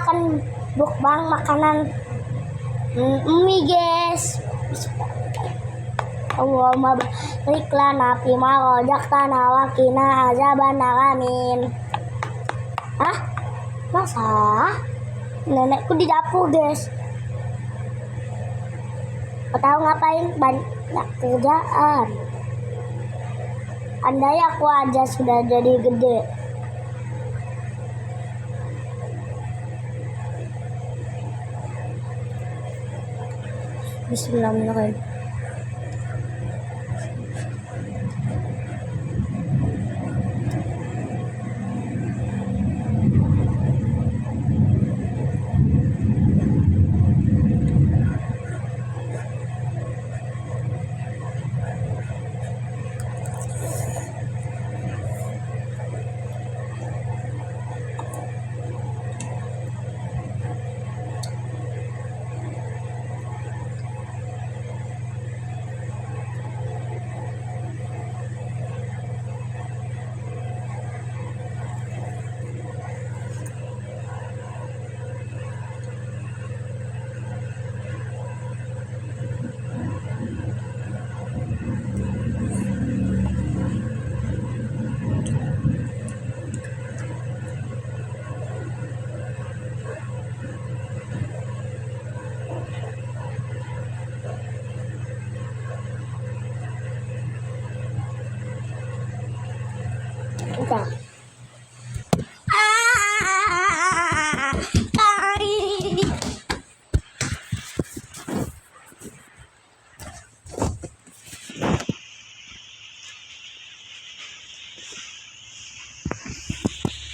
akan mukbang makanan mie guys. Allahumma barik lana fima razaqtana wa qina azabannar. Hah? Masa? Nenekku di dapur guys. Kau tahu ngapain? Banyak kerjaan. Andai aku aja sudah jadi gede. Bismillahirrahmanirrahim.